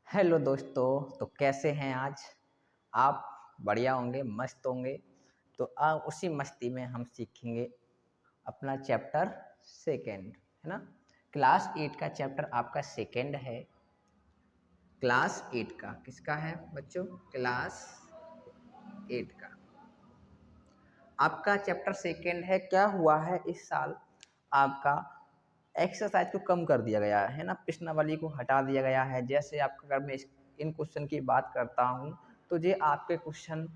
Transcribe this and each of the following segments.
Hello दोस्तों। तो कैसे हैं आज आप? बढ़िया होंगे, मस्त होंगे। तो उसी मस्ती में हम सीखेंगे अपना चैप्टर सेकंड, है ना। क्लास 8 का चैप्टर आपका सेकंड है। क्लास 8 का किसका है बच्चों? क्लास 8 का आपका चैप्टर सेकंड है। क्या हुआ है इस साल? आपका एक्सरसाइज को कम कर दिया गया है ना, प्रश्नावली को हटा दिया गया है। जैसे आपका अगर मैं इन क्वेश्चन की बात करता हूँ तो ये आपके क्वेश्चन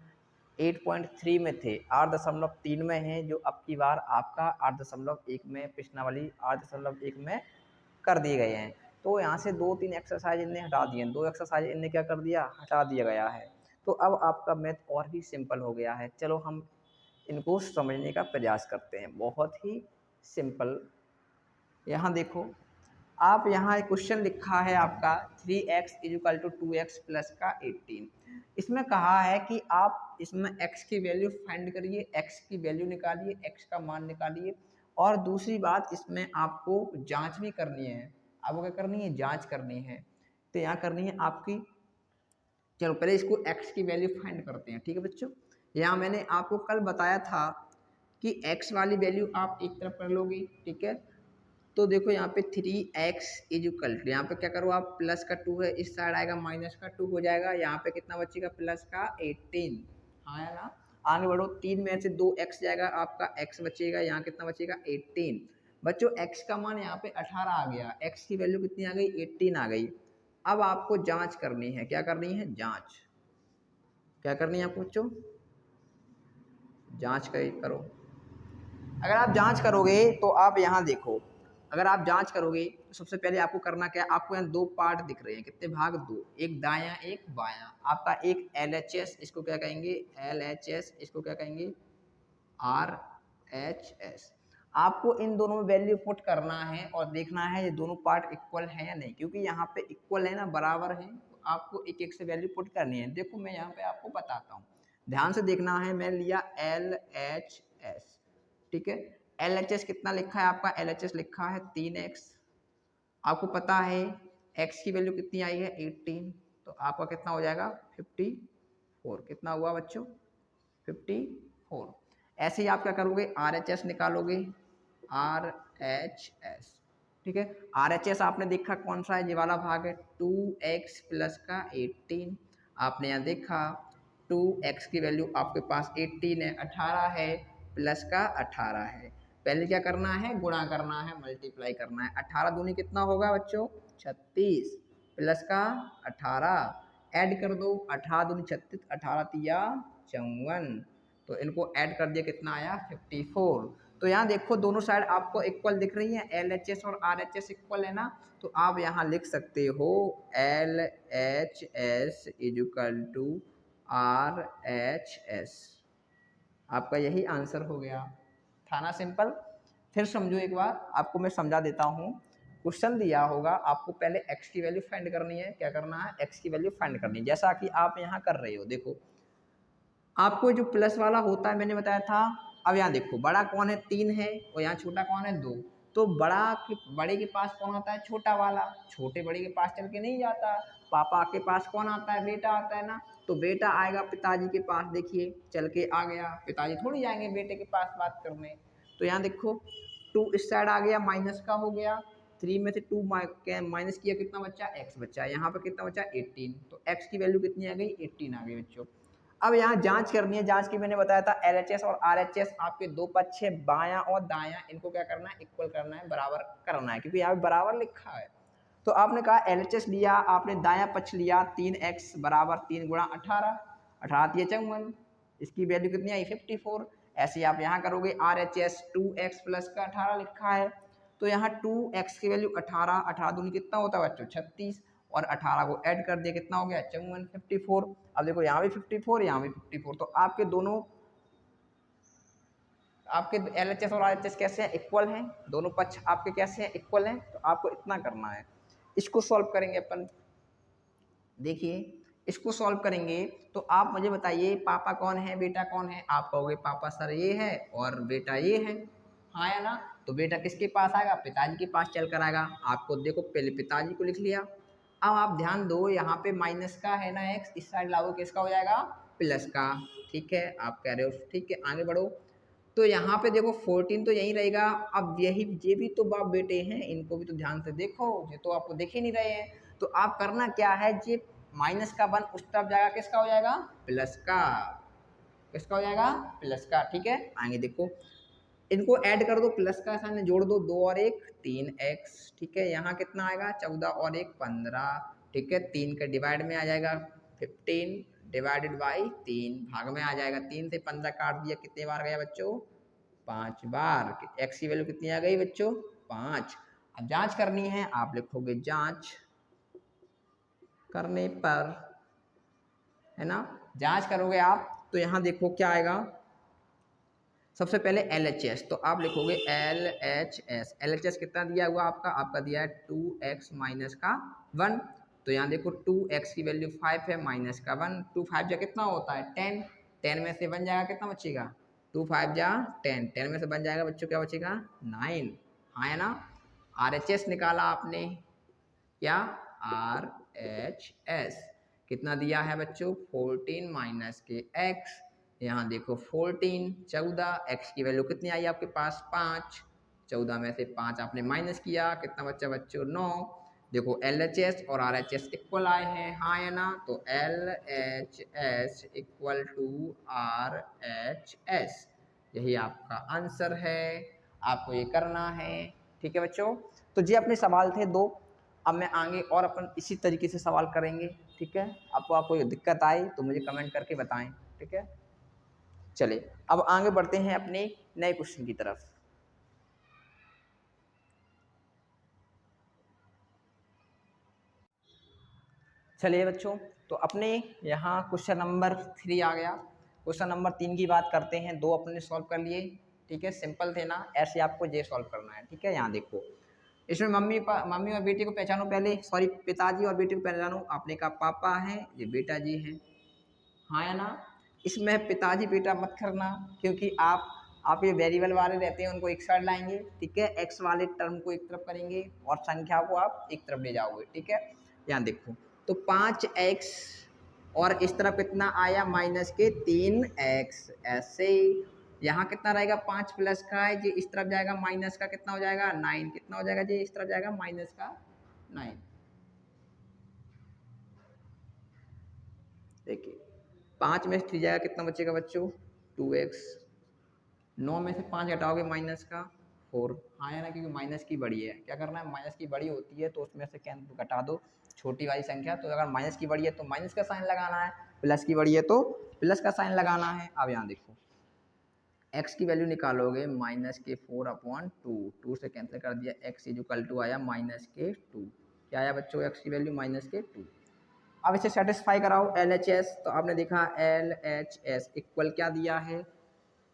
8.3 में थे, 8.3 में हैं, जो अब की बार आपका 8.1 में प्रश्नावली 8.1 में कर दिए गए हैं। तो यहाँ से 2-3 एक्सरसाइज इनने हटा दिए, 2 एक्सरसाइज इनने क्या कर दिया, हटा दिया गया है। तो अब आपका मैथ और भी सिंपल हो गया है। चलो हम इनको समझने का प्रयास करते हैं। बहुत ही सिंपल। यहाँ देखो, आप यहाँ एक क्वेश्चन लिखा है आपका 3x = 2x प्लस का 18। इसमें कहा है कि आप इसमें x की वैल्यू फाइंड करिए, x की वैल्यू निकालिए, x का मान निकालिए। और दूसरी बात, इसमें आपको जांच भी करनी है। आपको क्या करनी है? जांच करनी है। तो यहाँ करनी है आपकी, चलो पहले इसको x की वैल्यू फाइंड करते हैं। ठीक है बच्चों, यहाँ मैंने आपको कल बताया था कि x वाली वैल्यू आप एक तरफ कर लोगे। ठीक है, तो देखो यहाँ पे 3x = यहाँ पे क्या करो आप, प्लस का 2 है, इस साइड आएगा माइनस का 2 हो जाएगा। यहाँ पे कितना बचेगा? प्लस का 18। हाँ या ना? आगे बढ़ो, 3 में से 2x जाएगा, आपका x बचेगा। यहाँ कितना बचेगा? 18। बच्चों x का मान यहाँ पे 18 आ गया, x की वैल्यू कितनी आ गई? 18 आ गई। अब आपको जांच करनी है। क्या करनी है? जांच। क्या करनी है आपको बच्चों? जांच करो। अगर आप जांच करोगे तो आप यहाँ देखो, अगर आप जांच करोगे तो सबसे पहले आपको करना क्या है? आपको यहाँ 2 पार्ट दिख रहे हैं। कितने भाग? 2, एक दायां एक बायां। आपका एक LHS, इसको क्या कहेंगे? LHS, इसको क्या कहेंगे? RHS। आपको इन दोनों में वैल्यू पुट करना है और देखना है ये दोनों पार्ट इक्वल है या नहीं। क्योंकि यहाँ पे इक्वल है ना, बराबर है, तो आपको एक एक से वैल्यू पुट करनी है। देखो मैं यहाँ पे आपको बताता हूँ, ध्यान से देखना है। मैं लिया LHS। ठीक है, LHS कितना लिखा है आपका? LHS लिखा है 3x। आपको पता है x की वैल्यू कितनी आई है? 18। तो आपका कितना हो जाएगा? 54। कितना हुआ बच्चों? 54। ऐसे ही आप क्या करोगे? RHS निकालोगे। RHS, ठीक है। RHS आपने देखा कौन सा है? ये वाला भाग है, 2x प्लस का 18। आपने यहाँ देखा 2x की वैल्यू आपके पास 18 है, 18 है, प्लस का 18 है। पहले क्या करना है? गुणा करना है, मल्टीप्लाई करना है। 18 दूनी कितना होगा बच्चों? 36, प्लस का 18 ऐड कर दो। 18 दूनी 36, 18 तिया 54। तो इनको ऐड कर दिया, कितना आया? 54। तो यहाँ देखो दोनों साइड आपको इक्वल दिख रही है, LHS और RHS इक्वल है ना। तो आप यहाँ लिख सकते हो LHS = RHS। आपका यही आंसर हो गया। था ना सिंपल? फिर समझो एक बार, आपको मैं समझा देता हूँ। क्वेश्चन दिया होगा, आपको पहले x की वैल्यू फाइंड करनी है। क्या करना है? x की वैल्यू फाइंड करनी है, जैसा कि आप यहाँ कर रहे हो। देखो आपको जो प्लस वाला होता है मैंने बताया था। अब यहाँ देखो, बड़ा कौन है? 3 है, और यहाँ छोटा कौन है? 2। तो बड़े के पास कौन आता है? छोटा वाला। छोटे बड़े के पास चल के नहीं जाता। पापा के पास कौन आता है? बेटा आता है ना। तो बेटा आएगा पिताजी के पास, देखिए चल के आ गया। पिताजी थोड़ी जाएंगे बेटे के पास बात करने। तो यहाँ देखो 2 इस साइड आ गया, माइनस का हो गया। 3 में से 2 माइनस किया, कितना बच्चा? x बच्चा। यहाँ पर कितना बच्चा? 18। तो x की वैल्यू कितनी आ गई? 18 आ गई बच्चों। अब यहाँ जांच करनी है। जांच की मैंने बताया था, LHS और RHS आपके दो पक्ष है, बायां और दायां, इनको क्या करना है? इक्वल करना है, बराबर करना है, क्योंकि यहाँ पे बराबर लिखा है। तो आपने कहा LHS लिया, आपने दायां पक्ष लिया, 3x बराबर 3 गुणा 18, 18 तिया 54, इसकी वैल्यू कितनी आई? 54। ऐसे ही आप यहाँ करोगे, RHS 2x प्लस का 18 लिखा है, तो यहाँ 2x की वैल्यू 18, 18 दूनी कितना होता है बच्चों? 36, और 18 को ऐड कर दिया, कितना हो गया? 54, 54। अब देखो यहाँ भी 54, यहाँ भी 54। तो आपके दोनों, आपके LHS और RHS कैसे हैं? इक्वल हैं। दोनों पक्ष आपके कैसे हैं? इक्वल हैं। तो आपको इतना करना है। इसको सॉल्व करेंगे अपन। देखिए इसको सॉल्व करेंगे तो आप मुझे बताइए, पापा कौन है, बेटा कौन है? आप कहोगे पापा सर ये है और बेटा ये है। हाँ या ना? तो बेटा किसके पास आएगा? पिताजी के पास चल कर आएगा। आपको देखो पहले पिताजी को लिख लिया, अब आप ध्यान दो, यहाँ पे माइनस का है ना x, इस साइड लाओ किसका हो जाएगा, प्लस का। ठीक है, आप कह रहे हो ठीक है, आगे बढ़ो। तो यहाँ पे देखो 14 तो यही रहेगा। अब यही ये भी तो बाप बेटे हैं, इनको भी तो ध्यान से देखो, ये तो आपको देख ही नहीं रहे हैं। तो आप करना क्या है, ये माइनस का 1 उस तरफ जाएगा, किसका हो जाएगा, प्लस का। किसका हो जाएगा, प्लस का। ठीक है, आगे देखो, इनको ऐड कर दो, प्लस का साइन जोड़ दो, 2 और 1 3x। ठीक है, यहाँ कितना आएगा, 14 और 1 15। ठीक है, 3 के डिवाइड में आ जाएगा 15 डिवाइडेड बाई 3 भाग में आ जाएगा। 3 से 15 काट दिया, कितने बार गया बच्चों, 5 बार। x की वैल्यू कितनी आ गई बच्चों, 5। अब जांच करनी है, आप लिखोगे जांच करने पर, है ना, जांच करोगे आप तो यहाँ देखो क्या आएगा। सबसे पहले LHS, तो आप लिखोगे LHS। LHS कितना दिया हुआ आपका, आपका दिया है 2x माइनस का 1। तो यहाँ देखो 2x की वैल्यू 5 है, माइनस का 1, 2 5 जा कितना होता है 10, 10 में से बन जाएगा कितना बचेगा, 2 5 जा 10, 10 में से बन जाएगा बच्चों क्या बचेगा 9। हाँ है ना, RHS निकाला आपने, क्या RHS कितना दिया है बच्चों 14 माइनस के x। यहाँ देखो 14 14, x की वैल्यू कितनी आई आपके पास 5, 14 में से 5 आपने माइनस किया, कितना बच्चा बच्चों 9। देखो LHS और RHS इक्वल आए हैं, हाँ या ना, तो LHS इक्वल टू RHS, यही आपका आंसर है, आपको ये करना है। ठीक है बच्चों, तो ये अपने सवाल थे 2। अब मैं आगे और अपन इसी तरीके से सवाल करेंगे। ठीक है, आपको कोई दिक्कत आए तो मुझे कमेंट करके बताएं। ठीक है, चलिए अब आगे बढ़ते हैं अपने नए क्वेश्चन की तरफ। चलिए बच्चों, तो अपने यहाँ क्वेश्चन नंबर 3 आ गया। क्वेश्चन नंबर 3 की बात करते हैं, 2 अपने सॉल्व कर लिए। ठीक है, सिंपल थे ना, ऐसे आपको ये सॉल्व करना है। ठीक है, यहाँ देखो, इसमें मम्मी और बेटे को पहचानो पहले, सॉरी पिताजी और बेटे को पहचानो। आपने कहा पापा है, ये बेटा जी है, हाँ या ना। इसमें पिताजी बेटा मत करना, क्योंकि आप ये वेरिएबल वाले रहते हैं, उनको एक साइड लाएंगे। ठीक है, एक्स वाले टर्म को एक तरफ करेंगे और संख्या को आप एक तरफ ले जाओगे। ठीक है, यहाँ देखो, तो 5x और इस तरफ कितना आया माइनस के 3x, ऐसे यहाँ कितना रहेगा 5 प्लस का है जी, इस तरफ जाएगा माइनस का, कितना हो जाएगा 9, कितना हो जाएगा जी, इस तरफ जाएगा माइनस का 9। देखिए 5 में से 3 जाएगा, कितना बचेगा बच्चों 2x। 9 में से 5 घटाओगे माइनस का 4। हाँ है ना, क्योंकि माइनस की बड़ी है, क्या करना है, माइनस की बड़ी होती है तो उसमें से कैंसिल घटा दो छोटी वाली संख्या। तो अगर माइनस की बड़ी है तो माइनस का साइन लगाना है, प्लस की बड़ी है तो प्लस का साइन लगाना है। अब यहाँ देखो, x की वैल्यू निकालोगे माइनस के 4/2, 2 से कैंसिल कर दिया, x इक्वल टू आया माइनस के 2। क्या आया बच्चों, x की वैल्यू माइनस के 2। अब इसे सेटिस्फाई कराओ LHS, तो आपने देखा LHS इक्वल क्या दिया है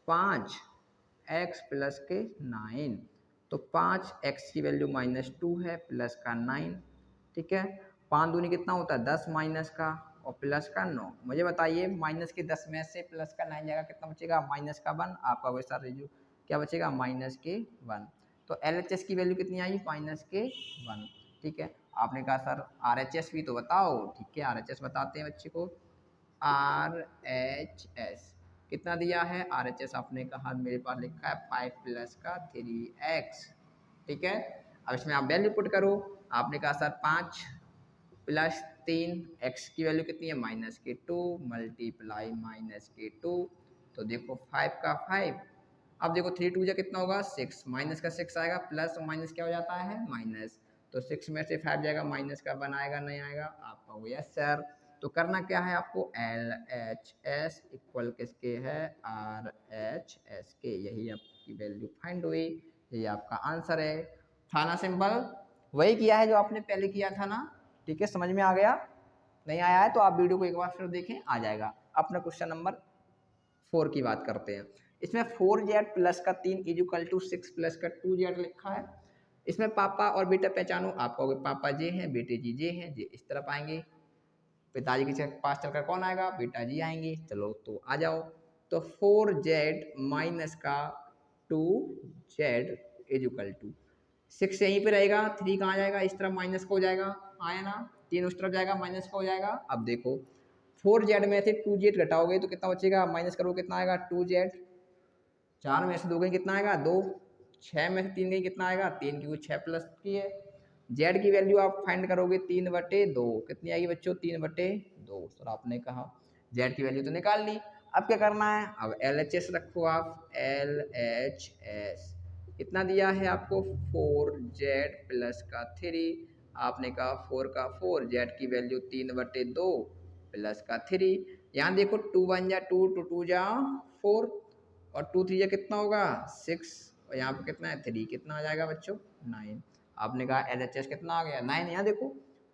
5x प्लस के 9। तो 5x की वैल्यू -2 है, प्लस का 9। ठीक है, 5 दूनी कितना होता है 10, माइनस का और प्लस का 9। मुझे बताइए माइनस के 10 में से प्लस का 9 जाएगा, कितना बचेगा माइनस का 1। आपका वैसा रिजू क्या बचेगा माइनस के 1। तो LHS की वैल्यू कितनी आई माइनस के 1। ठीक है, आपने कहा सर RHS भी तो बताओ। ठीक है, RHS बताते हैं बच्चे को। RHS कितना दिया है, RHS आपने कहा मेरे पास लिखा है 5 प्लस का 3x। ठीक है, अब इसमें आप वैल्यू पुट करो। आपने कहा सर 5 प्लस 3, x की वैल्यू कितनी है माइनस के 2, मल्टीप्लाई माइनस के 2। तो देखो 5 का 5, अब देखो 3 2 जा कितना होगा 6, माइनस का 6 आएगा, प्लस और माइनस क्या हो जाता है माइनस। तो 6 में से 5 जाएगा, माइनस का 1 आएगा, नहीं आएगा, आपका हो गया सर। तो करना क्या है आपको, LHS इक्वल किसके है RHS के, यही आपकी वैल्यू फाइंड हुई, यही आपका आंसर है। था ना सिंपल, वही किया है जो आपने पहले किया था ना। ठीक है, समझ में आ गया, नहीं आया है तो आप वीडियो को एक बार फिर देखें, आ जाएगा। अपना क्वेश्चन नंबर 4 की बात करते हैं। इसमें 4z प्लस का 3 इक्वल टू 6 प्लस का 2z लिखा है। इसमें पापा और बेटा पहचानो, आप कहोगे पापा जे हैं, बेटे जी जे हैं, जे इस तरफ आएंगे। पिताजी के पास चलकर कौन आएगा, बेटा जी आएंगे। चलो तो आ जाओ, तो 4z माइनस का 2z इक्वल टू 6 यहीं पे रहेगा, 3 कहाँ जाएगा, इस तरफ माइनस को हो जाएगा, आया ना। 3 उस तरफ जाएगा, माइनस का हो जाएगा। अब देखो 4z में से 2z घटाओगे तो कितना बचेगा, माइनस करोगे कितना आएगा 2z, 4 में से 2 गई कितना आएगा 2, 6 में से 3 गई कितना आएगा 3, क्योंकि 6 प्लस की है। z की वैल्यू आप फाइंड करोगे 3/2, कितनी आएगी बच्चों 3/2। सर आपने कहा z की वैल्यू तो निकाल ली, अब क्या करना है, अब LHS रखो आप, LHS कितना दिया है आपको 4z प्लस का 3, आपने कहा 4 का 4, z की वैल्यू 3/2 प्लस का 3, यहाँ देखो 2 1 जा 2, 2 2 जा 4 और 2 3 जा कितना होगा 6, और यहाँ पे कितना है 3, कितना आ जाएगा बच्चों 9। आपने कहा LHS कितना आ गया 9, यहाँ देखो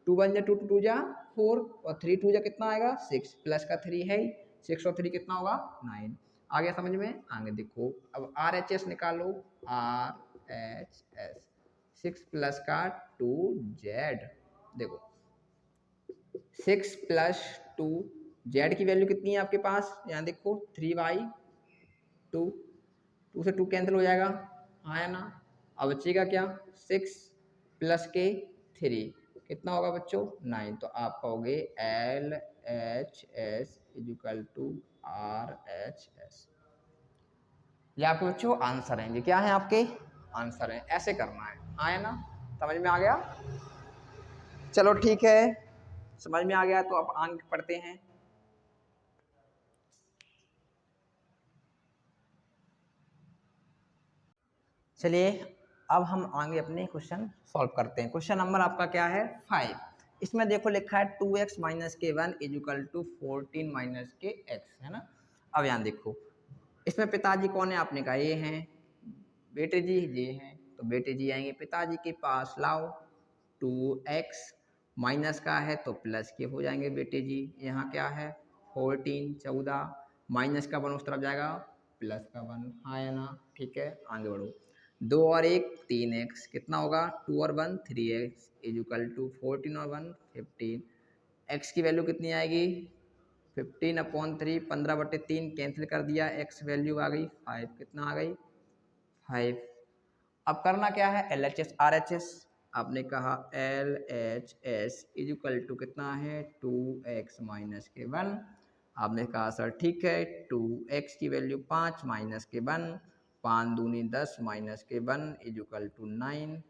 2 1 जा 2, 2 2 जा 4 और 3 2 जा कितना आएगा 6 प्लस का 3 है, 6 और 3 कितना होगा 9। आ गया समझ में, आगे देखो अब RHS निकालो, RHS 6 प्लस का 2z, देखो 6 प्लस 2, z की वैल्यू कितनी है आपके पास, यहाँ देखो 3/2, 2 से 2 कैंसिल हो जाएगा, हाँ ना। अब बचेगा क्या 6 प्लस के 3 कितना होगा बच्चों 9, तो आप कहोगे LHS इक्वल टू RHS। ये आपके बच्चों आंसर हैं, ये क्या है आपके आंसर हैं, ऐसे करना है, हाँ ना, समझ में आ गया। चलो ठीक है, समझ में आ गया तो अब आगे पढ़ते हैं। चलिए अब हम आगे अपने क्वेश्चन सॉल्व करते हैं। क्वेश्चन नंबर आपका क्या है 5, इसमें देखो लिखा है 2x माइनस के 1 इक्वल टू 14 माइनस के x, है ना। अब यहाँ देखो इसमें पिताजी कौन है, आपने कहा ये हैं, बेटे जी ये हैं, तो बेटे जी आएंगे पिताजी के पास, लाओ 2x माइनस का है तो प्लस के हो जाएंगे बेटे जी, यहाँ क्या है 14 14, माइनस का 1 उस तरफ जाएगा प्लस का 1, हाँ या ना, ठीक है आगे बढ़ो। 2 और 1 3x कितना होगा 2 और 1 3x इक्वल टू 14 और 1 15, x की वैल्यू कितनी आएगी 15/3, 15/3 कैंसिल कर दिया, x वैल्यू आ गई 5, कितना आ गई 5। अब करना क्या है LHS RHS, आपने कहा LHS इक्वल टू कितना है 2x माइनस के 1, आपने कहा सर ठीक है 2x की वैल्यू 5 माइनस के 1, 5 दूनी 10 माइनस के 1 इक्वल टू 9,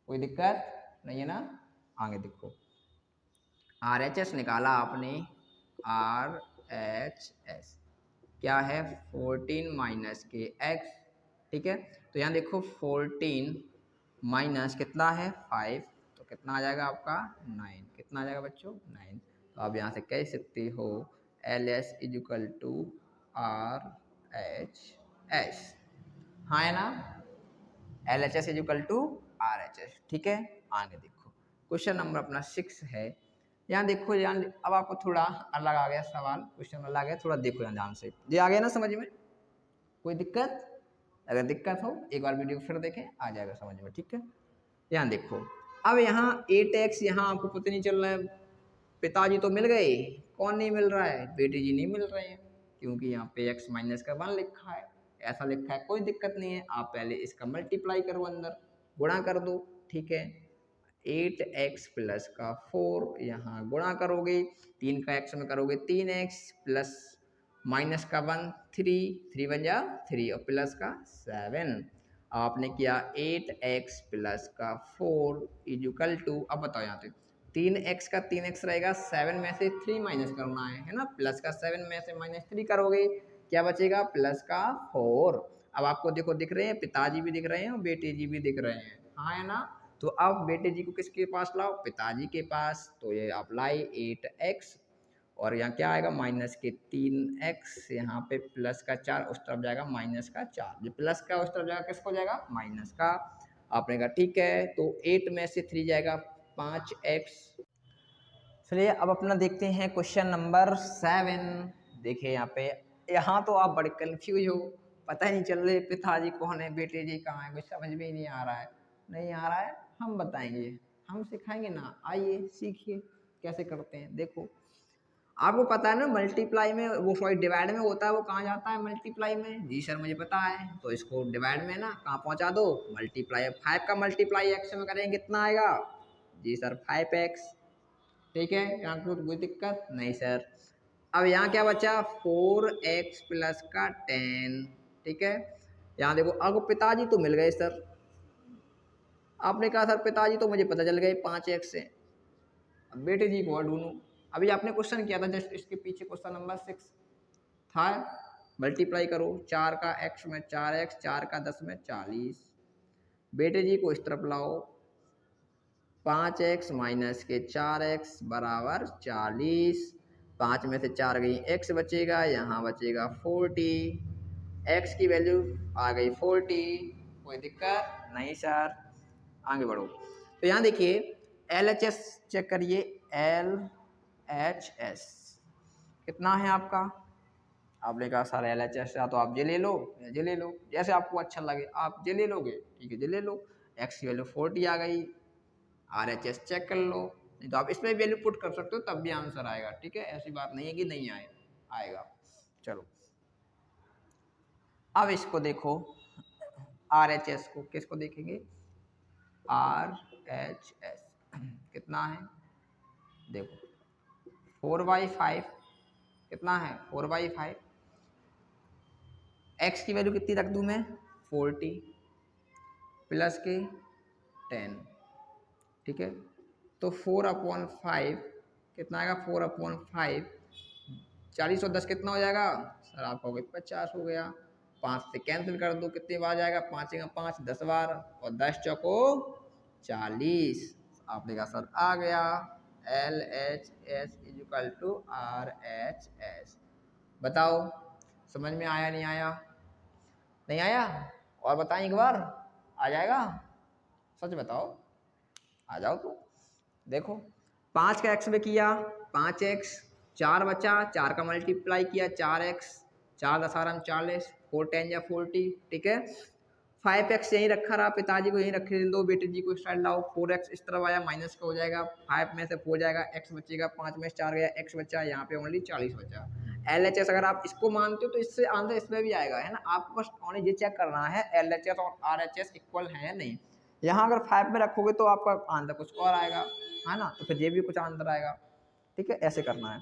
कोई दिक्कत नहीं है ना। आगे देखो RHS निकाला आपने, RHS क्या है 14 माइनस के x, ठीक है, तो यहाँ देखो 14 माइनस कितना है 5, तो कितना आ जाएगा आपका 9, कितना आ जाएगा बच्चों 9, तो आप यहाँ से कह सकते हो LS इक्वल टू RHS, हाँ है ना, LHS इक्वल टू RHS, ठीक है। आगे देखो क्वेश्चन नंबर अपना 6 है, यहाँ देखो यहाँ अब आपको थोड़ा अलग आ गया सवाल, क्वेश्चन अलग आ गया, थोड़ा देखो यहाँ ध्यान से, ये आ गया ना समझ में, कोई दिक्कत, अगर दिक्कत हो एक बार वीडियो फिर देखें आ जाएगा समझ में, ठीक है। यहाँ देखो अब यहाँ 8x यहाँ आपको पता नहीं चल रहा है, पिताजी तो मिल गए, कौन नहीं मिल रहा है बेटे जी नहीं मिल रहे हैं, क्योंकि यहाँ पे x माइनस का 1 लिखा है, ऐसा लिखा है, कोई दिक्कत नहीं है, आप पहले इसका मल्टीप्लाई करो, अंदर गुणा कर दो, ठीक है 8x प्लस का 4 यहाँ गुणा करोगे, 3 का x में करोगे 3x प्लस माइनस का 1 3 3 बन जा 3 और प्लस का 7, आपने किया 8x प्लस का 4 इक्वल टू, अब बताओ यहाँ पे 3x का 3x रहेगा, 7 में से 3 माइनस करना है ना, प्लस का 7 में से माइनस 3 करोगे क्या बचेगा प्लस का 4। अब आपको देखो दिख रहे हैं पिताजी भी दिख रहे हैं और बेटे जी भी दिख रहे हैं, हाँ है ना, तो अब बेटे जी को किसके पास लाओ पिताजी के पास, तो ये आप लाई 8x और यहाँ क्या आएगा माइनस के 3x, यहाँ पे प्लस का 4 उस तरफ जाएगा माइनस का 4, जो प्लस का उस तरफ जाएगा किसको जाएगा माइनस का, आपने कहा ठीक है, तो 8 में से 3 जाएगा 5x। चलिए अब अपना देखते हैं क्वेश्चन नंबर 7, देखिए यहाँ पे, यहाँ तो आप बड़े कंफ्यूज हो, पता ही नहीं चल रहे पिताजी कौन है बेटे जी कहाँ है, कुछ समझ में ही नहीं आ रहा है, नहीं आ रहा है हम बताएंगे, हम सिखाएंगे ना, आइए सीखिए कैसे करते हैं। देखो आपको पता है ना मल्टीप्लाई में वो सॉरी डिवाइड में होता है, वो कहाँ जाता है मल्टीप्लाई में, जी सर मुझे पता है, तो इसको डिवाइड में ना कहाँ पहुँचा दो मल्टीप्लाई, 5 का मल्टीप्लाई x में करेंगे कितना आएगा, जी सर 5x, ठीक है, यहाँ कोई दिक्कत नहीं सर। अब यहाँ क्या बचा 4x प्लस का 10, ठीक है। यहाँ देखो अब पिताजी तो मिल गए सर, आपने कहा सर पिताजी तो मुझे पता चल गए 5x से, अब बेटे जी को ढूंढूं। अभी आपने क्वेश्चन किया था जस्ट इसके पीछे, क्वेश्चन नंबर 6 था, मल्टीप्लाई करो 4 का x में 4x, 4 का 10 में 40, बेटे जी को इस तरफ लाओ, 5x माइनस के 4x बराबर 40, 5 में से 4 गई x बचेगा, यहाँ बचेगा 40, x की वैल्यू आ गई 40, कोई दिक्कत नहीं सर। आगे बढ़ो, तो यहाँ देखिए LHS चेक करिए, LHS कितना है आपका, आपने कहा सर LHS या तो आप जे ले लो या जे ले लो, जैसे आपको अच्छा लगे आप जे ले लोगे, ठीक है जे ले लो। x की वैल्यू 40 आ गई, RHS चेक कर लो, नहीं तो आप इसमें वैल्यू पुट कर सकते हो तब भी आंसर आएगा, ठीक है, ऐसी बात नहीं है कि नहीं आएगा। चलो अब इसको देखो, RHS को, किसको देखेंगे, RHS कितना है, देखो 4/5 कितना है, 4/5, x की वैल्यू कितनी रख दूं मैं 40 प्लस के 10, ठीक है, तो 4/5 कितना आएगा, 4/5, 40 और 10 कितना हो जाएगा सर, आप कहोगे 50 हो गया, 5 से कैंसिल कर दो, कितनी बार जाएगा, 5 का 5 10 बार, और 10 चौको 40, आपने कहा सर आ गया LHS इक्वल टू RHS। बताओ समझ में आया नहीं आया, नहीं आया, और बताएं एक बार, आ जाएगा, सच बताओ, आ जाओ तो देखो 5 का x में किया 5x, 4 बचा, 4 का मल्टीप्लाई किया 4x, 4 10 40, 4 10 या 40, ठीक है, 5x यहीं रखा रहा, पिताजी को यहीं रखे दो, बेटे जी को इस साइड लाओ, 4x इस तरफ आया, माइनस का हो जाएगा, 5 में से 4 जाएगा, x बचेगा, 5 में से 4 गया, x बचा, यहाँ पे ओनली 40 बचा। LHS अगर आप इसको मानते हो तो इससे आंसर इसमें भी आएगा, है ना, आपको बस ओनली ये चेक करना है LHS और RHS इक्वल है या नहीं। यहाँ अगर 5 में रखोगे तो आपका आंसर कुछ और आएगा, है ना, तो फिर ये भी कुछ आंसर आएगा, ठीक है, ऐसे करना है।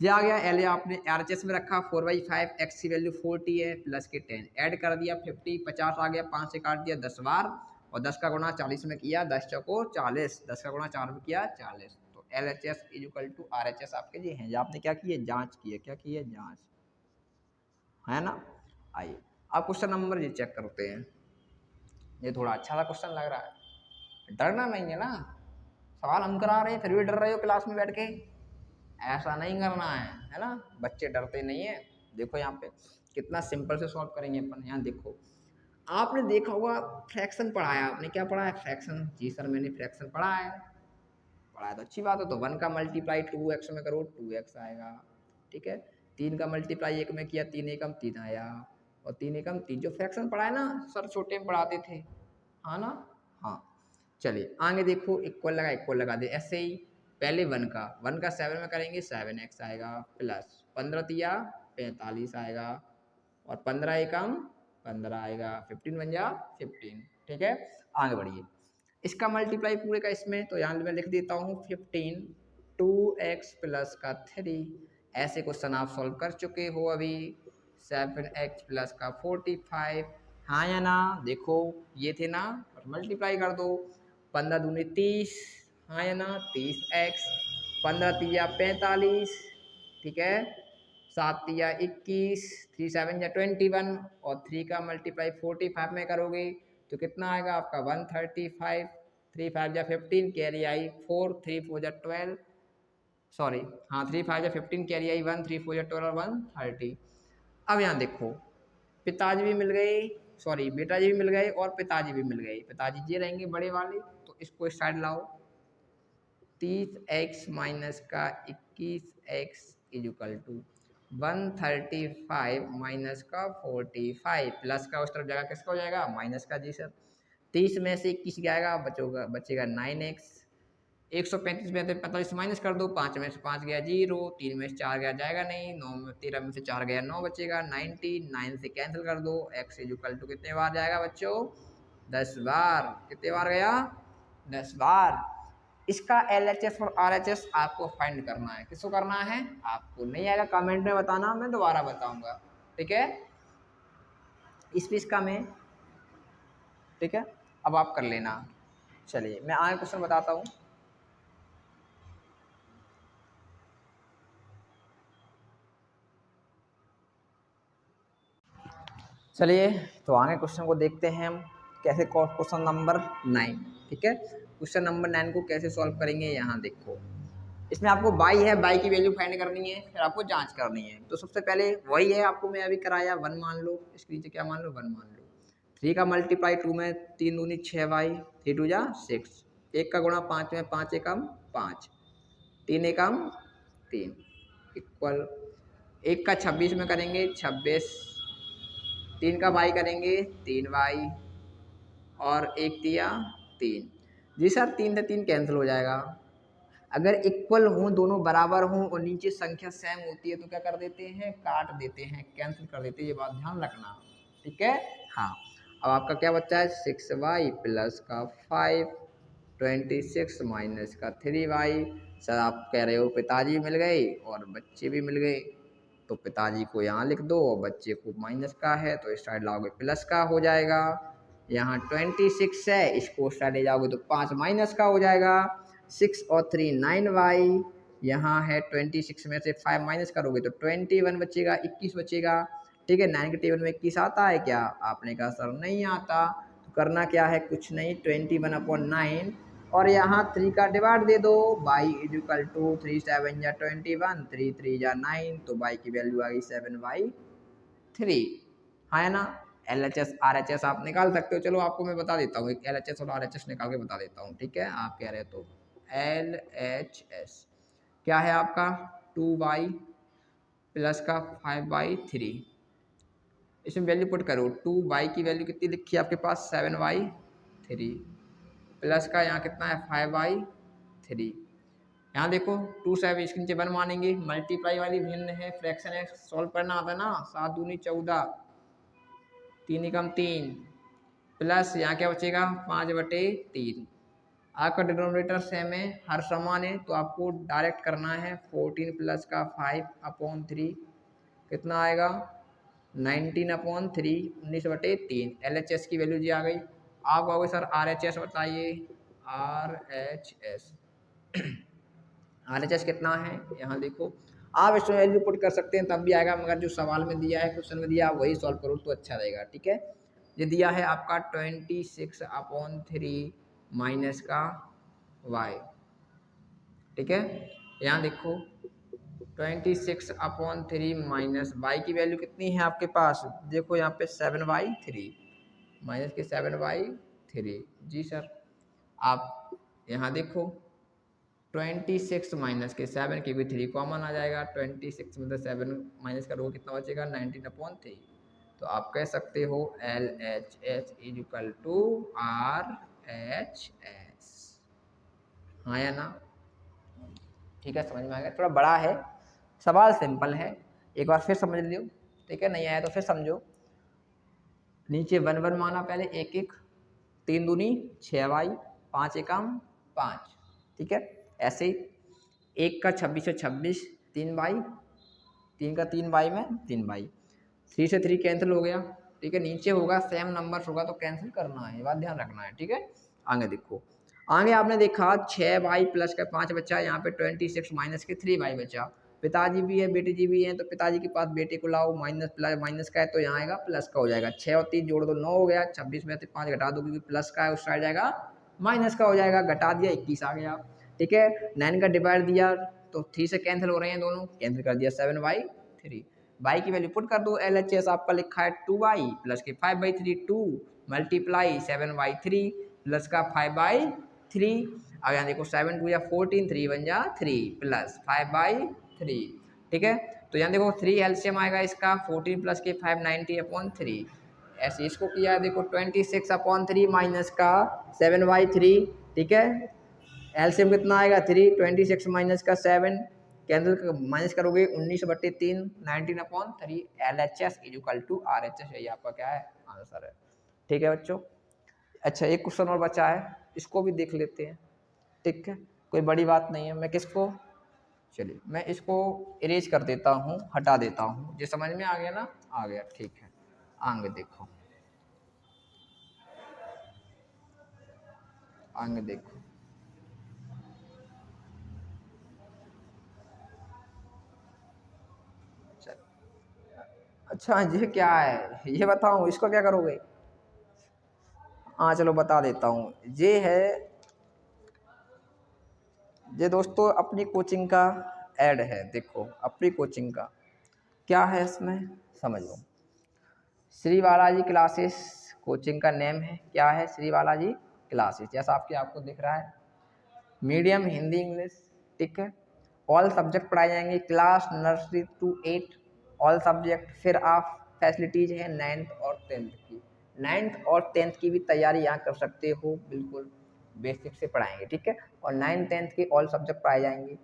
ये आ गया एल, आपने RHS में रखा 4/5, x की वैल्यू 40 है, प्लस के 10 ऐड कर दिया 50, 50 आ गया, 5 से काट दिया 10 बार, और 10 का गुणा 40 में किया, 10 चौको 40, 10 का गुणा 4 में किया 40, तो LHS इक्वल टू RHS आपके ये हैं, आपने क्या किए जांच की है, क्या की है जांच, है ना। आइए अब क्वेश्चन नंबर ये चेक करते हैं, ये थोड़ा अच्छा सा क्वेश्चन लग रहा है, डरना नहीं है ना, सवाल हम करा रहे हैं फिर भी डर रहे हो क्लास में बैठ के, ऐसा नहीं करना है ना, बच्चे डरते नहीं है। देखो यहाँ पे कितना सिंपल से सॉल्व करेंगे अपन, यहाँ देखो आपने देखा होगा फ्रैक्शन पढ़ा है, आपने क्या पढ़ा है फ्रैक्शन, जी सर मैंने फ्रैक्शन पढ़ा है तो अच्छी बात है, तो 1 का मल्टीप्लाई 2x में करो 2x आएगा, ठीक है, 3 का मल्टीप्लाई 1 में किया 3 एकम 3 आया, और 3 एकम 3, जो फ्रैक्शन पढ़ा है ना सर छोटे में पढ़ाते थे, हाँ ना, हाँ। चलिए आगे देखो, इक्वल लगा दे ऐसे ही, पहले 1 का 7 में करेंगे 7x आएगा, प्लस 15 तिया 45 आएगा, और 15 एकम 15 आएगा, 15 बन जा 15, ठीक है। आगे बढ़िए, इसका मल्टीप्लाई पूरे का इसमें, तो यहाँ मैं लिख देता हूँ 15, 2x प्लस का 3, ऐसे क्वेश्चन आप सॉल्व कर चुके हो अभी, 7x प्लस का 45, हाँ या ना, देखो ये थे ना, मल्टीप्लाई कर दो, 15 दूनी 30, हाँ या ना 30x, 15 तिया 45, ठीक है, 7 तिया 21, 3 7 या 21, और 3 का मल्टीप्लाई 45 में करोगे तो कितना आएगा आपका 135, 3 5 या 15 कैरी आई 4, 3 4 या 12, सॉरी हाँ 3 5 या 15 कैरी आई 1, 3 4 या 12 और 130। अब यहाँ देखो पिताजी भी मिल गए, सॉरी बेटा जी भी मिल गए और पिताजी भी मिल गए, पिताजी ये रहेंगे बड़े वाले, तो इसको इस साइड लाओ, 30x माइनस का 21x इक्वल टू 135 माइनस का 45, प्लस का उस तरफ जगह किसका हो जाएगा माइनस का, जी सर, 30 में से 21 गया बचेगा 9x, 135 में से 45 माइनस कर दो, 5 में से 5 गया 0, 3 में से 4 गया जाएगा नहीं, 9 में 13 में से 4 गया 9 बचेगा 90, 9 से कैंसिल कर दो, x इक्वल टू कितने बार जाएगा बच्चों 10 बार, कितने बार गया 10 बार, इसका LHS और RHS आपको फाइंड करना है। किसको करना है? आपको। नहीं आएगा कमेंट में बताना, मैं दोबारा बताऊंगा, ठीक है, इसका में, ठीक है। अब आप कर लेना। चलिए मैं आगे क्वेश्चन बताता हूँ। चलिए तो आगे क्वेश्चन को देखते हैं हम कैसे। क्वेश्चन नंबर 9, ठीक है। क्वेश्चन नंबर 9 को कैसे सॉल्व करेंगे, यहाँ देखो। इसमें आपको बाई है, बाई की वैल्यू फाइंड करनी है, फिर आपको जांच करनी है। तो सबसे पहले वही है, आपको मैं अभी कराया 1 मान लो, इसके नीचे क्या मान लो, 1 मान लो। 3 का मल्टीप्लाई 2 में 3 दूनी 6 बाई, 3 2 जा 6, 1 का गुणा 5 में 5 एकम 5, 3 एकम 3 इक्वल 1 का 26 में करेंगे 26, 3 का बाई करेंगे 3 बाई, और 1 दिया 3। जी सर 3 से 3 कैंसिल हो जाएगा। अगर इक्वल हों, दोनों बराबर हों और नीचे संख्या सेम होती है तो क्या कर देते हैं, काट देते हैं, कैंसिल कर देते हैं। ये बात ध्यान रखना, ठीक है। हाँ, अब आपका क्या बच्चा है, 6y प्लस का 5, 26 माइनस का 3y। सर आप कह रहे हो पिताजी मिल गए और बच्चे भी मिल गए, तो पिताजी को यहाँ लिख दो और बच्चे को माइनस का है तो इस साइड लाओगे प्लस का हो जाएगा। यहाँ 26 है, इसको साइड ले जाओगे तो 5 माइनस का हो जाएगा। 6 और 3 9y, यहाँ है 26 में से 5 माइनस करोगे तो 21 बचेगा, 21 बचेगा, ठीक है। 9 के टेबल में 21 आता है क्या? आपने कहा सर नहीं आता। तो करना क्या है, कुछ नहीं, 21/9 और यहाँ 3 का डिवाइड दे दो, y इक्वल टू 3 7 या 21, 3 3 या 9, तो y की वैल्यू आ गई 7/3। हाँ है ना। LHS RHS आप निकाल सकते हो। चलो आपको मैं बता देता हूँ, एक LHS और RHS निकाल के बता देता हूँ, ठीक है। आप कह रहे हो तो LHS क्या है आपका, 2y प्लस का 5/3। इसमें वैल्यू पुट करो, 2y की वैल्यू कितनी लिखी है आपके पास, 7/3, प्लस का यहाँ कितना है 5/3। यहाँ देखो 2 7 इसके नीचे 1 मानेंगे, मल्टीप्लाई वाली भिन्न है, फ्रैक्शन है, सॉल्व करना आता है ना। 7 दूनी 14, 3 एकम 3, प्लस यहाँ क्या बचेगा 5/3। आपका डिनोमिनेटर सेम है, हर समान है, तो आपको डायरेक्ट करना है 14 प्लस का 5/3 कितना आएगा 19/3, 19/3। LHS की वैल्यू जी आ गई। आप कहोगे सर RHS बताइए, RHS RHS कितना है, यहाँ देखो। आप इसमें वैल्यू पुट कर सकते हैं तब भी आएगा, मगर जो सवाल में दिया है, क्वेश्चन में दिया, वही सॉल्व करो तो अच्छा रहेगा, ठीक है। ये दिया है आपका 26/3 माइनस का y, ठीक है। यहाँ देखो 26/3 माइनस y की वैल्यू कितनी है आपके पास, देखो यहाँ पे 7/3 माइनस के 7/3। जी सर आप यहाँ देखो 26 माइनस के 7 की भी 3 कॉमन आ जाएगा, 26 में से 7 माइनस करोगे कितना बचेगा 19/3। तो आप कह सकते हो LHS is equal to RHS। हाँ या ना, ठीक है, समझ में आ गया। थोड़ा बड़ा है सवाल, सिंपल है, एक बार फिर समझ लियो, ठीक है। नहीं आया तो फिर समझो। नीचे 1 1 माना पहले, 1 1, 3 दूनी 6y, 5 एकम 5, ठीक है। ऐसे ही 1 का 26 से 26, 3y, 3 का 3y में 3y, 3 से 3 कैंसिल हो गया, ठीक है। नीचे होगा सेम नंबर होगा तो कैंसिल करना है, ये बात ध्यान रखना है, ठीक है। आगे देखो, आगे आपने देखा 6y प्लस का 5 बचा, यहाँ पे 26 माइनस के 3y बचा। पिताजी भी है बेटी जी भी है, तो पिताजी के पास बेटे को लाओ, माइनस प्लस माइनस का है तो यहाँ आएगा प्लस का हो जाएगा। 6 और 3 जोड़ दो 9 हो गया, 26 में से 5 घटा दो क्योंकि प्लस का है, उस साइड जाएगा माइनस का हो जाएगा, घटा दिया 21 आ गया, ठीक है। 9 का डिवाइड दिया तो 3 से कैंसिल हो रहे हैं दोनों, कैंसिल कर दिया 7/3। y की वैल्यू पुट कर दो, LHS आपका लिखा है 2y प्लस के 5/3, 2 मल्टीप्लाई 7/3 प्लस का 5/3। अब यहाँ देखो 7 2 या 14, 3 1 जा 3 प्लस 5/3, ठीक है। तो यहाँ देखो 3 एलसीएम आएगा इसका, 14 प्लस के 5 90/3। ऐसे इसको किया है देखो 26/3 माइनस का 7/3, ठीक है। एलसीएम कितना आएगा 3, 26 माइनस का 7 कैंसिल माइनस करोगे 19/3, 19/3। LHS is equal to RHS, यही आपका क्या है आंसर है, ठीक है बच्चों। अच्छा एक क्वेश्चन और बचा है, इसको भी देख लेते हैं, ठीक है। कोई बड़ी बात नहीं है। मैं किसको, चलिए मैं इसको इरेज कर देता हूँ, हटा देता हूँ। ये समझ में आ गया ना? आ गया, ठीक है। आगे देखो, आगे देखो, चल अच्छा ये क्या है ये बताओ, इसको क्या करोगे? हाँ चलो बता देता हूँ। ये है, ये दोस्तों अपनी कोचिंग का ऐड है। देखो अपनी कोचिंग का क्या है इसमें, समझो। श्री बालाजी क्लासेस कोचिंग का नेम है। क्या है? श्री बालाजी क्लासेस, जैसा आपको दिख रहा है। मीडियम हिंदी इंग्लिश, ठीक है। ऑल सब्जेक्ट पढ़ाए जाएंगे, class nursery to 8 all subject. फिर आप फैसिलिटीज है 9th और 10th की। 9th और 10th की भी तैयारी यहाँ कर सकते हो, बिल्कुल बेसिक से पढ़ाएंगे, ठीक है। और 9th 10th के ऑल सब्जेक्ट पढ़ाए जाएंगे।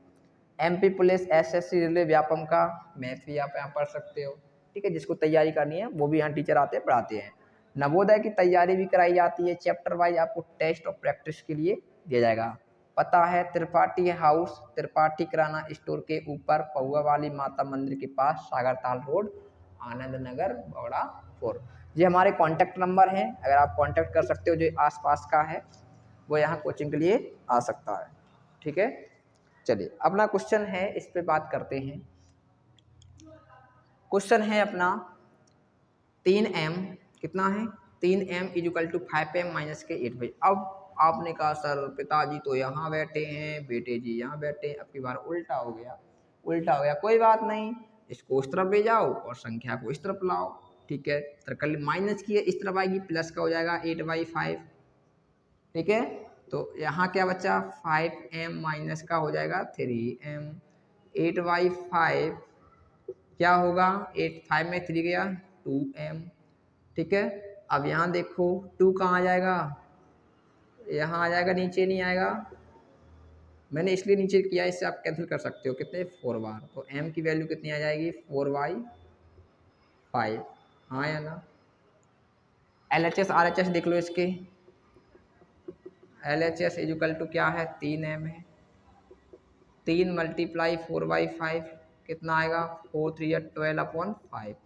MP police, SSC railway Vyapam का मैथ भी आप यहाँ पढ़ सकते हो, ठीक है। जिसको तैयारी करनी है वो भी यहाँ टीचर आते हैं, पढ़ाते हैं। नवोदय की तैयारी भी कराई जाती है, चैप्टर वाइज आपको टेस्ट और प्रैक्टिस के लिए दिया जाएगा। पता है त्रिपाठी हाउस, त्रिपाठी किराना स्टोर के ऊपर, पहुआ वाली माता मंदिर के पास, सागरताल रोड, आनंद नगर, बौड़ापुर। ये हमारे कॉन्टैक्ट नंबर हैं, अगर आप कॉन्टैक्ट कर सकते हो, जो आसपास का है वो यहाँ कोचिंग के लिए आ सकता है, ठीक है। चलिए अपना क्वेश्चन है, इस पे बात करते हैं। क्वेश्चन है अपना 3m कितना है, 3m equal to 5m minus के 8 भाई। अब आपने कहा सर पिताजी तो यहाँ बैठे हैं, बेटे जी यहाँ बैठे हैं, अब की बार उल्टा हो गया, उल्टा हो गया। कोई बात नहीं, इसको उस तरफ ले जाओ और संख्या को इस तरफ लाओ, ठीक है। तो कल माइनस की है इस तरफ आएगी, प्लस का हो जाएगा 8/5, ठीक है। तो यहाँ क्या बचा, 5m माइनस का हो जाएगा 3m, 8/5 क्या होगा, 8 5 में 3 गया 2m, ठीक है। अब यहाँ देखो 2 कहाँ आ जाएगा, यहाँ आ जाएगा, नीचे नहीं आएगा। मैंने इसलिए नीचे किया, इससे आप कैंसिल कर सकते हो कितने, 4 बार। तो m की वैल्यू कितनी आ जाएगी, 4/5, हाँ या ना। LHS RHS देख लो इसके, LHS इक्वल टू क्या है, 3m है। 3 मल्टीप्लाई 4/5 कितना आएगा, 4 3 12/5,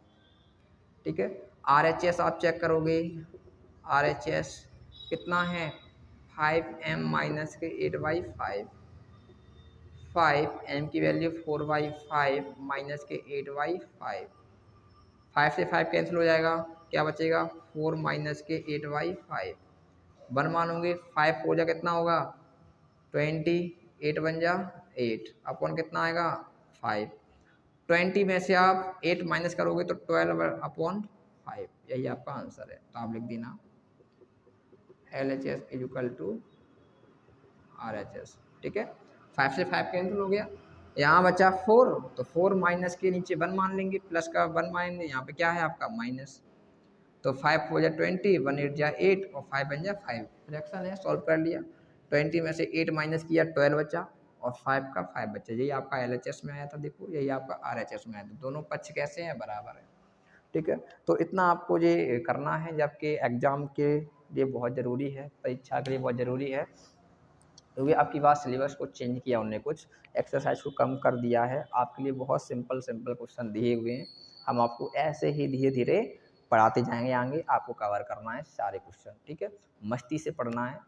ठीक है। RHS आप चेक करोगे, RHS कितना है, 5m माइनस के 8/5, 5m की वैल्यू 4/5 माइनस के 8/5, 5 से 5 कैंसिल हो जाएगा, क्या बचेगा, 4 माइनस के 8/5, 1 मानोगे, 5 4 जा कितना होगा 20, 8 बन जा 8, अपन कितना आएगा 5। 20 में से आप 8 माइनस करोगे तो 12/5, यही आपका आंसर है। तो आप लिख देना LHS इक्वल टू RHS, ठीक है। 5 से 5 कैंसिल हो गया, यहाँ बचा 4, तो 4 माइनस के नीचे 1 मान लेंगे, प्लस का 1 मानेंगे, यहाँ पे क्या है आपका माइनस। तो 5 4 जा 20, 1 8 जा 8 और 5 बन जा 5, फ्रैक्शन है, सॉल्व कर लिया। 20 में से 8 माइनस किया 12 बचा और 5 का 5 बचा, यही आपका LHS में आया था। देखो यही आपका RHS में आया था, दोनों पक्ष कैसे हैं, बराबर है, ठीक है। तो इतना आपको ये करना है, जबकि एग्ज़ाम के लिए बहुत ज़रूरी है, परीक्षा के लिए बहुत ज़रूरी है, क्योंकि आपकी बात सिलेबस को चेंज किया उन्होंने, कुछ एक्सरसाइज को कम कर दिया है। आपके लिए बहुत सिंपल सिंपल क्वेश्चन दिए हुए हैं, हम आपको ऐसे ही धीरे धीरे पढ़ाते जाएंगे, आगे आपको कवर करना है सारे क्वेश्चन, ठीक है। मस्ती से पढ़ना है,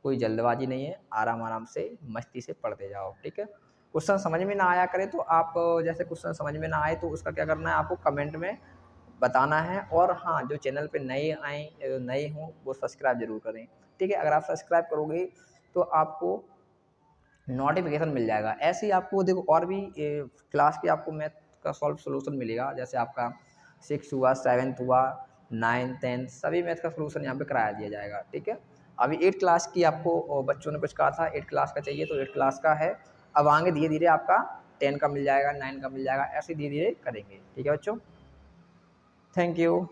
कोई जल्दबाजी नहीं है, आराम आराम से मस्ती से पढ़ते जाओ, ठीक है। क्वेश्चन समझ में ना आया करे तो आप, जैसे क्वेश्चन समझ में ना आए तो उसका क्या करना है, आपको कमेंट में बताना है। और हाँ, जो चैनल पे नए हों वो सब्सक्राइब जरूर करें, ठीक है। अगर आप सब्सक्राइब करोगे तो आपको नोटिफिकेशन मिल जाएगा। ऐसे ही आपको देखो और भी क्लास के आपको मैथ का सॉल्व सोल्यूशन मिलेगा, जैसे आपका 6 हुआ, 7th हुआ, 9th 10th सभी मैथ का सोल्यूशन यहाँ पे कराया दिया जाएगा, ठीक है। अभी 8 क्लास की आपको बच्चों ने कुछ कहा था 8 क्लास का चाहिए, तो 8 क्लास का है। अब आगे धीरे धीरे आपका 10 का मिल जाएगा, 9 का मिल जाएगा, ऐसे धीरे धीरे करेंगे, ठीक है बच्चों। Thank you.